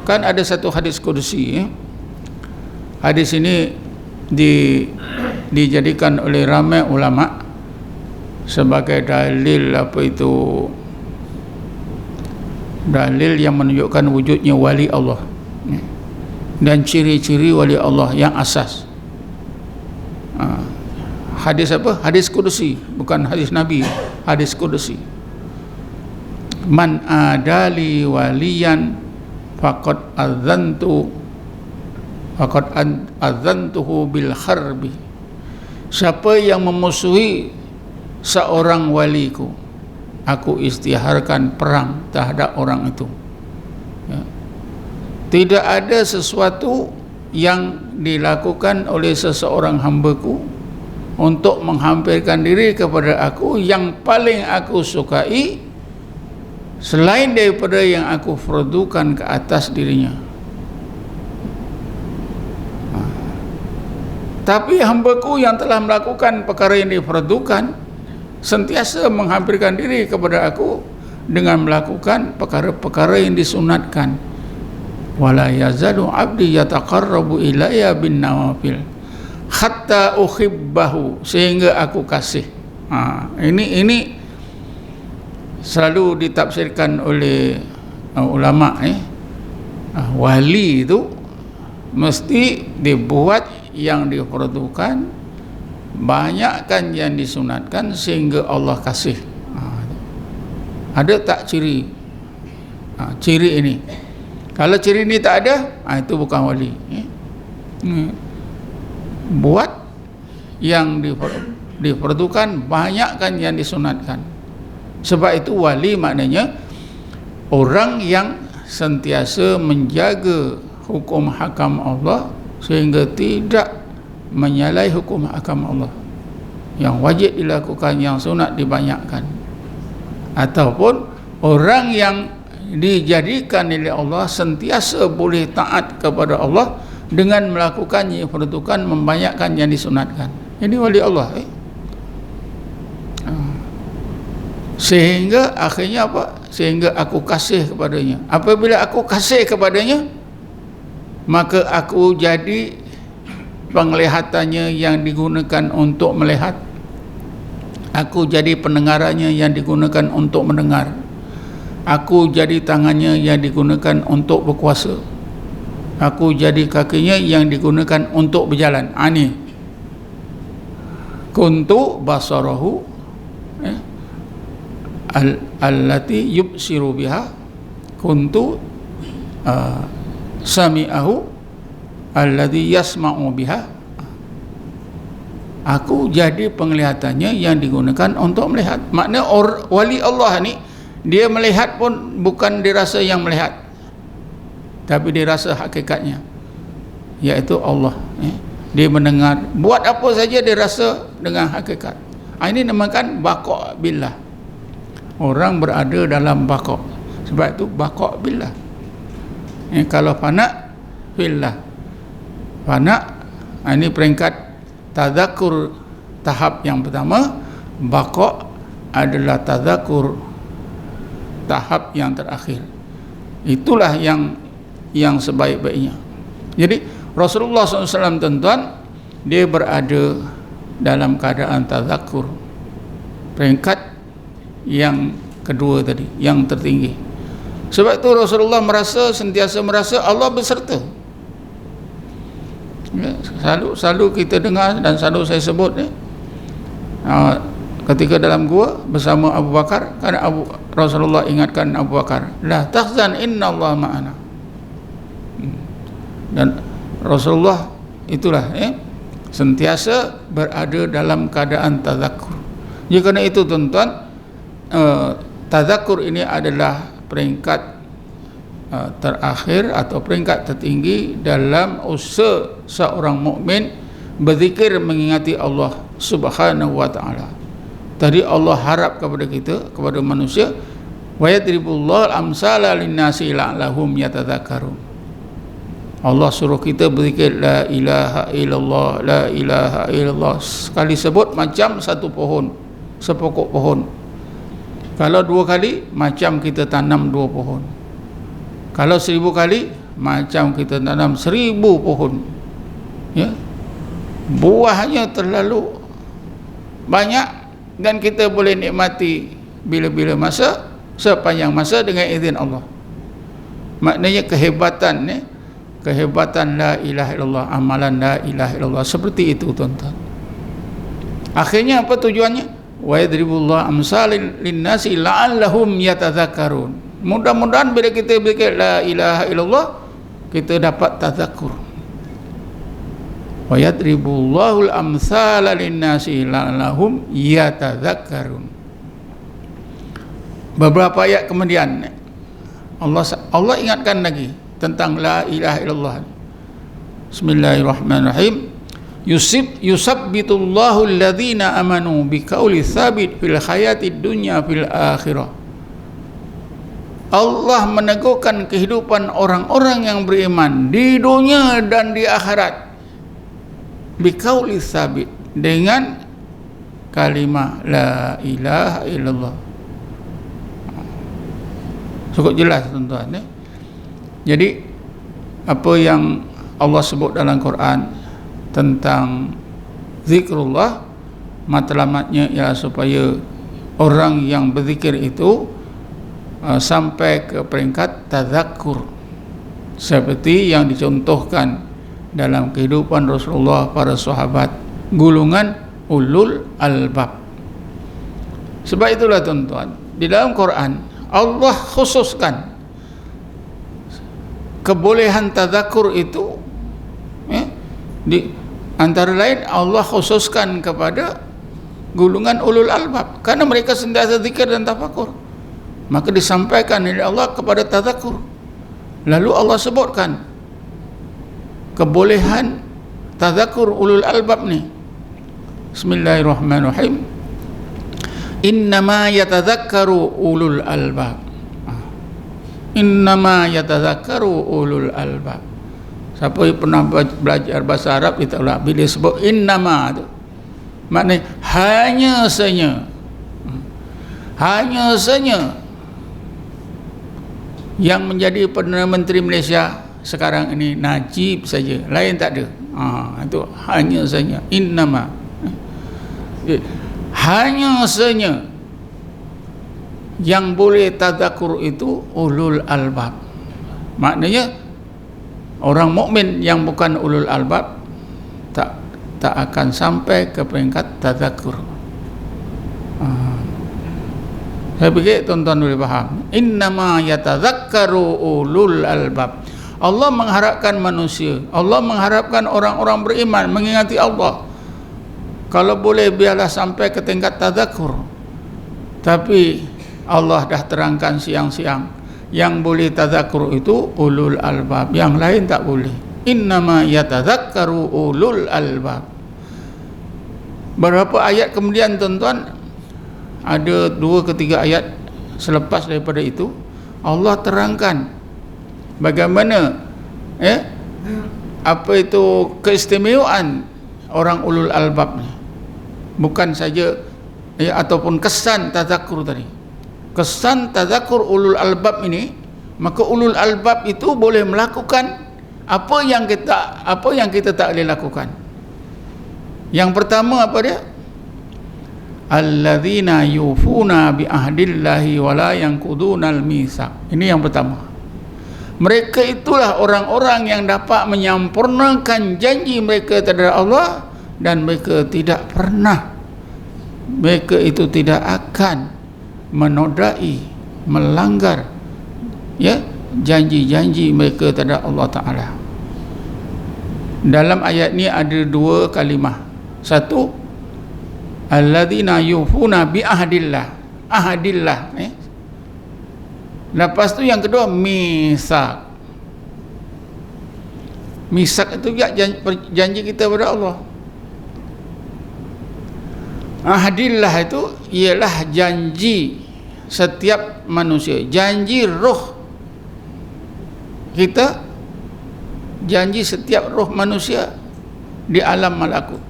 Kan ada satu hadis qudsi, hadis ini dijadikan oleh ramai ulama sebagai dalil dalil yang menunjukkan wujudnya wali Allah dan ciri-ciri wali Allah yang asas. Hadis apa? Hadis qudsi, bukan hadis Nabi, hadis qudsi. Man adali waliyan faqad adzantuhu bil harbi. Siapa yang memusuhi seorang waliku, aku istiharkan perang terhadap orang itu. Ya. Tidak ada sesuatu yang dilakukan oleh seseorang hambaku untuk menghampirkan diri kepada aku yang paling aku sukai selain daripada yang aku fardukan ke atas dirinya. Tapi hambaku yang telah melakukan perkara yang difardukan sentiasa menghampirkan diri kepada aku dengan melakukan perkara-perkara yang disunatkan. Wala yazalu abdi yataqarrabu ilayya bin nawafil hatta uhibbahu, sehingga aku kasih. Ini selalu ditafsirkan oleh ulama. Wali itu mesti dibuat yang difardukan, banyakkan yang disunatkan sehingga Allah kasih. Ada tak ciri? Ciri ini. Kalau ciri ini tak ada, itu bukan wali. Buat yang difardukan, banyakkan yang disunatkan. Sebab itu wali maknanya orang yang sentiasa menjaga hukum hakam Allah sehingga tidak menyalahi hukum hakam Allah. Yang wajib dilakukan, yang sunat dibanyakkan. Ataupun orang yang dijadikan oleh Allah sentiasa boleh taat kepada Allah dengan melakukan yang difardukan, membanyakkan yang disunatkan. Ini wali Allah. Sehingga akhirnya apa? Sehingga aku kasih kepadanya. Apabila aku kasih kepadanya, maka aku jadi penglihatannya yang digunakan untuk melihat. Aku jadi pendengarannya yang digunakan untuk mendengar. Aku jadi tangannya yang digunakan untuk berkuasa. Aku jadi kakinya yang digunakan untuk berjalan. Ini kuntu basarahu allati yubsiru biha, kuntu sami'ahu alladhi yasma'u biha. Aku jadi penglihatannya yang digunakan untuk melihat. Maknanya wali Allah ni, dia melihat pun bukan dirasa yang melihat, tapi dirasa hakikatnya, iaitu Allah. Dia mendengar, buat apa saja dia rasa dengan hakikat. Ini namakan baqa' billah. Orang berada dalam baqa'. Sebab itu baqa' billah. Kalau fana billah, fana, ini peringkat tadzakur tahap yang pertama. Baqa' adalah tadzakur tahap yang terakhir. Itulah yang sebaik-baiknya. Jadi Rasulullah SAW, tuan-tuan, dia berada dalam keadaan tadzakur, peringkat yang kedua tadi, yang tertinggi. Sebab itu Rasulullah sentiasa merasa Allah beserta. Selalu kita dengar dan selalu saya sebut, ketika dalam gua bersama Abu Bakar, kan Rasulullah ingatkan Abu Bakar, la tahzan innallaha ma'ana. Dan Rasulullah itulah sentiasa berada dalam keadaan tadzakur. Jadi kerana itu, tuan-tuan, tadzakur ini adalah peringkat terakhir atau peringkat tertinggi dalam usaha seorang mukmin berzikir mengingati Allah Subhanahu wa taala. Tadi Allah harap kepada kita, kepada manusia, wa yadribullahu al-amsala lin-nasi la'allahum yatadzakkarun. Allah suruh kita berzikir la ilaha illallah, la ilaha illallah. Sekali sebut macam satu pohon, sepokok pohon. Kalau 2 kali, macam kita tanam 2 pohon. Kalau 1000 kali, macam kita tanam 1000 pohon, ya, buahnya terlalu banyak dan kita boleh nikmati bila-bila masa, sepanjang masa dengan izin Allah. Maknanya kehebatan, ya, kehebatan la ilaha illallah, amalan la ilaha illallah seperti itu, tuan-tuan. Akhirnya apa tujuannya? Wa yadribullahu amsalin linnasi la'allahum yatadzakkarun. Mudah-mudahan bila kita berkata la ilaha illallah, kita dapat tazakkur. Wa yadribullahu al-amsala linnasi la'allahum yatadzakkarun. Beberapa ayat kemudian Allah ingatkan lagi tentang la ilaha illallah. Bismillahirrahmanirrahim. Yusabbitullahu alladhina amanu biqauli tsabit fil hayatid dunya fil akhirah. Allah meneguhkan kehidupan orang-orang yang beriman di dunia dan di akhirat biqauli tsabit, dengan kalimah la ilaha illallah. Cukup jelas, tuan-tuan, ya? Jadi apa yang Allah sebut dalam Quran tentang zikrullah, matlamatnya ialah supaya orang yang berzikir itu sampai ke peringkat tazakkur, seperti yang dicontohkan dalam kehidupan Rasulullah, para sahabat, golongan ulul albab. Sebab itulah, tuan-tuan, di dalam Quran Allah khususkan kebolehan tazakkur itu, ya, di antara lain Allah khususkan kepada golongan ulul albab, karena mereka sentiasa zikir dan tafakur, maka disampaikan oleh Allah kepada tazakkur. Lalu Allah sebutkan kebolehan tazakkur ulul albab ni. Bismillahirrahmanirrahim. Innama yatadzakkaru ulul albab. Innama yatadzakkaru ulul albab. Siapa yang pernah belajar bahasa Arab, kita tahu bila sebut innama tu, maknanya hanya saja yang menjadi Perdana Menteri Malaysia sekarang ini Najib saja, lain tak ada. Itu hanya saja, innama, hanya saja yang boleh tazakkur itu ulul albab. Maknanya orang mukmin yang bukan ulul albab tak akan sampai ke peringkat tazakkur. Saya fikir tuan-tuan boleh faham. Innama yatadzakkaru ulul albab. Allah mengharapkan manusia, Allah mengharapkan orang-orang beriman mengingati Allah. Kalau boleh biarlah sampai ke tingkat tazakkur. Tapi Allah dah terangkan siang-siang, yang boleh tazakkur itu ulul albab, yang lain tak boleh. Innama yatadzakkaru ulul albab. Berapa ayat kemudian, tuan-tuan, ada 2 ke 3 ayat selepas daripada itu, Allah terangkan bagaimana apa itu keistimewaan orang ulul albab ni. Bukan saja ataupun kesan tazakkur tadi. Kesan tazakkur ulul albab ini, maka ulul albab itu boleh melakukan apa yang kita tak boleh lakukan. Yang pertama apa dia? Alladzina yufuna bi ahdillahi wa la yanqudunal mitsaq. Ini yang pertama. Mereka itulah orang-orang yang dapat menyempurnakan janji mereka terhadap Allah, dan mereka tidak pernah, mereka itu tidak akan menodai, melanggar, ya, janji-janji mereka terhadap Allah Ta'ala. Dalam ayat ni ada 2 kalimah. Satu, alladzina yufuna bi ahdillah, ahdillah, lepas tu yang kedua misak. Misak itu juga janji kita kepada Allah. Ahdillah itu ialah janji setiap manusia, janji roh kita, janji setiap roh manusia di alam malakut.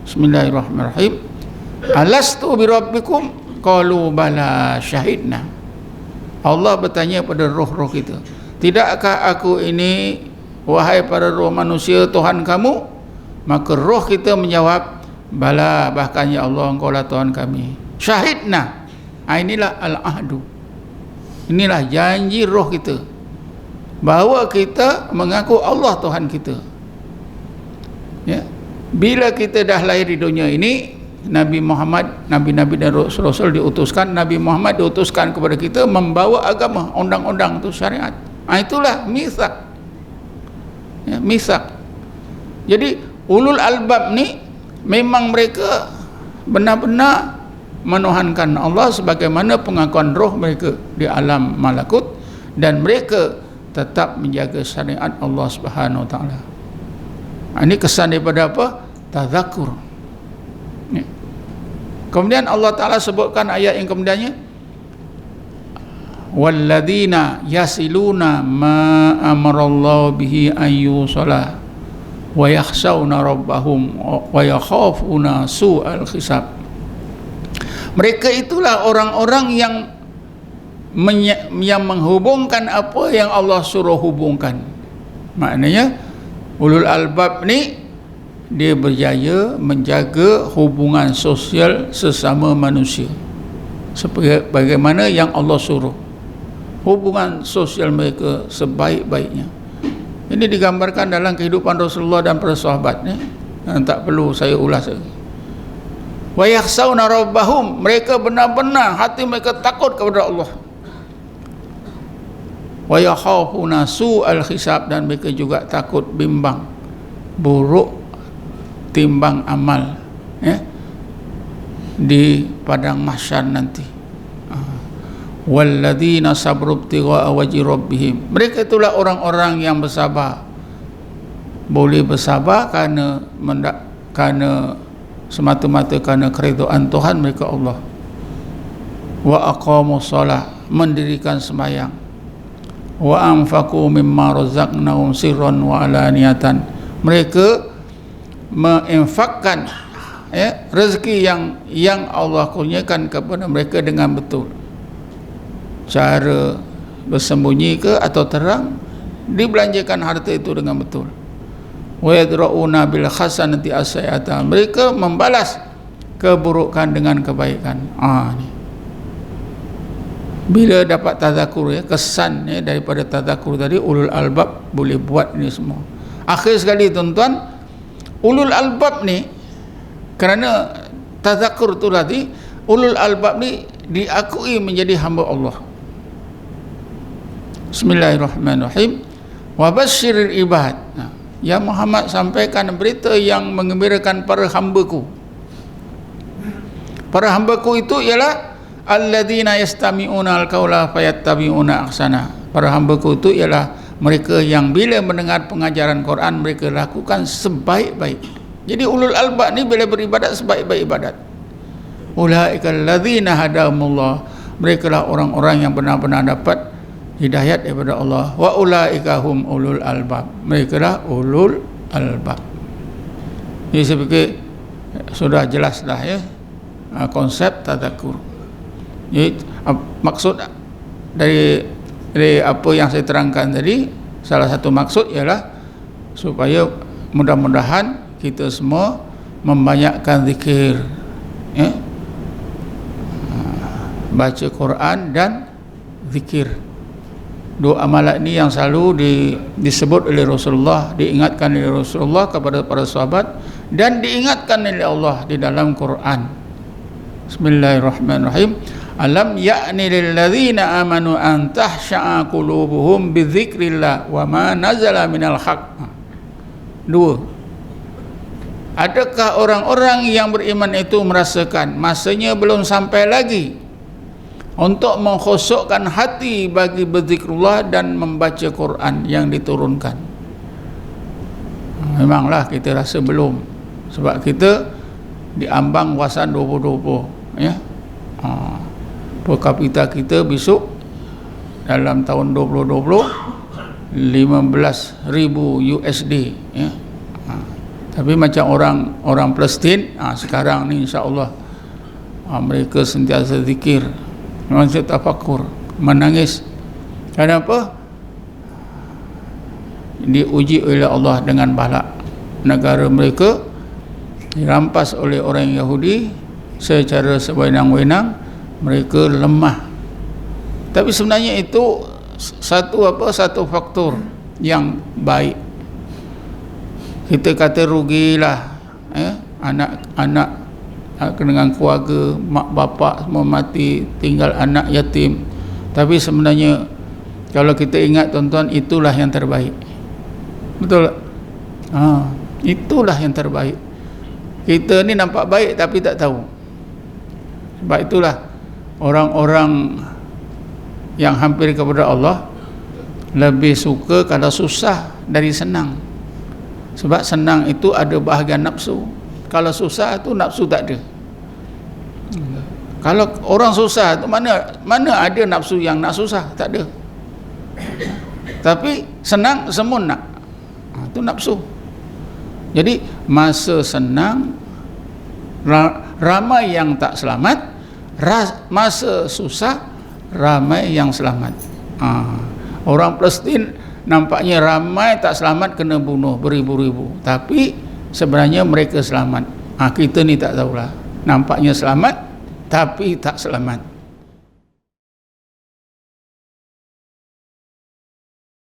Bismillahirrahmanirrahim. Alastu bi rabbikum qalu bala syahidna. Allah bertanya pada roh-roh kita, tidakkah aku ini wahai para roh manusia Tuhan kamu? Maka roh kita menjawab, bala, bahkan ya Allah engkau lah Tuhan kami. Syahidna. Inilah al-ahdu, inilah janji roh kita, bahawa kita mengaku Allah Tuhan kita. Ya. Bila kita dah lahir di dunia ini, Nabi Muhammad, Nabi-Nabi dan Rasul diutuskan, Nabi Muhammad diutuskan kepada kita membawa agama, undang-undang itu syariat. Itulah misak. Ya, misak. Jadi ulul albab ni memang mereka benar-benar menuhankan Allah sebagaimana pengakuan roh mereka di alam malakut, dan mereka tetap menjaga syariat Allah Subhanahu Wa Taala. Ini kesan daripada apa? Tadzakur. Ya. Kemudian Allah Taala sebutkan ayat yang kemudiannya, walladzina yasiluna ma amarallahu bihi ayyusala wa yakhshawna rabbahum wa yakhafuna su'al hisab. Mereka itulah orang-orang yang menghubungkan apa yang Allah suruh hubungkan. Maknanya ulul albab ni dia berjaya menjaga hubungan sosial sesama manusia sebagaimana yang Allah suruh. Hubungan sosial mereka sebaik-baiknya. Ini digambarkan dalam kehidupan Rasulullah dan para sahabat, ya? Tak perlu saya ulas lagi. Wa yakhshawna rabbahum, mereka benar-benar hati mereka takut kepada Allah. Wa yakhafuna su'al hisab, dan mereka juga takut bimbang buruk timbang amal, ya, di padang mahsyar nanti. Walladzina sabru ibtigha'a wajhi rabbihim, mereka itulah orang-orang yang bersabar. Boleh bersabar kerana semata-mata kerana keridhaan Tuhan mereka Allah. Wa aqamus shalah, mendirikan sembahyang. Wa anfaqu mimma razaqnahum sirran wa alaniyatan, mereka menginfakkan, ya, rezeki yang Allah kurniakan kepada mereka dengan betul. Cara bersembunyi ke atau terang, dibelanjakan harta itu dengan betul. Wa yadra'una bil hasanati as-sayyi'ata, mereka membalas keburukan dengan kebaikan. Ni. Bila dapat tadzakur, ya, kesan, ya, daripada tadzakur tadi, ulul albab boleh buat ini semua. Akhir sekali tuan-tuan, ulul albab ni kerana tadzakur tu tadi, ulul albab ni diakui menjadi hamba Allah. Bismillahirrahmanirrahim. Wa basyiril ibad. Ya Muhammad, sampaikan berita yang menggembirakan para hambaku. Para hambaku itu ialah alladzina yastami'una al-qaula fayattabi'una ahsana. Para hambaku itu ialah mereka yang bila mendengar pengajaran Quran mereka lakukan sebaik-baik. Jadi ulul albab ni bila beribadat sebaik-baik ibadat. Ulaikal ladzina hadahumullah, mereka lah orang-orang yang benar-benar dapat hidayat daripada Allah. Wa ulaika hum ulul albab, mereka lah ulul albab. Jadi saya fikir sudah jelas dah, ya, konsep tadzakur. Jadi maksud dari apa yang saya terangkan tadi, salah satu maksud ialah supaya mudah-mudahan kita semua membanyakkan zikir, ya, baca Quran dan zikir. Dua amalan ini yang selalu disebut oleh Rasulullah, diingatkan oleh Rasulullah kepada para sahabat, dan diingatkan oleh Allah di dalam Quran. Bismillahirrahmanirrahim. Alam ya'ni lil ladzina amanu an tahsha'a qulubuhum bi dzikrillah wa ma nazala minal haqq. Dua. Adakah orang-orang yang beriman itu merasakan masanya belum sampai lagi untuk mengkhusukkan hati bagi berzikrullah dan membaca Quran yang diturunkan? Memanglah kita rasa belum, sebab kita diambang wasan 2020, ya. Per kapita kita besok dalam tahun 2020 15,000 USD, ya. Tapi macam orang Palestin, sekarang ni insya-Allah mereka sentiasa zikir, mereka tafakur, menangis. Kenapa? diuji oleh Allah dengan balak. Negara mereka dirampas oleh orang Yahudi secara sewenang-wenang, mereka lemah. Tapi sebenarnya itu satu faktor yang baik. Kita kata rugilah anak-anak dengan keluarga, mak bapak semua mati, tinggal anak yatim. Tapi sebenarnya kalau kita ingat tuan-tuan, itulah yang terbaik. Betul tak? Itulah yang terbaik. Kita ni nampak baik tapi tak tahu. Sebab itulah orang-orang yang hampir kepada Allah lebih suka kalau susah dari senang. Sebab senang itu ada bahagian nafsu. Kalau susah tu nafsu tak ada. Kalau orang susah tu mana ada nafsu yang nak susah, tak ada. Tapi senang semua nak. Itu nafsu. Jadi masa senang ramai yang tak selamat, masa susah ramai yang selamat. Orang Palestin nampaknya ramai tak selamat, kena bunuh beribu-ribu, tapi sebenarnya mereka selamat. Kita ni tak tahulah, nampaknya selamat tapi tak selamat.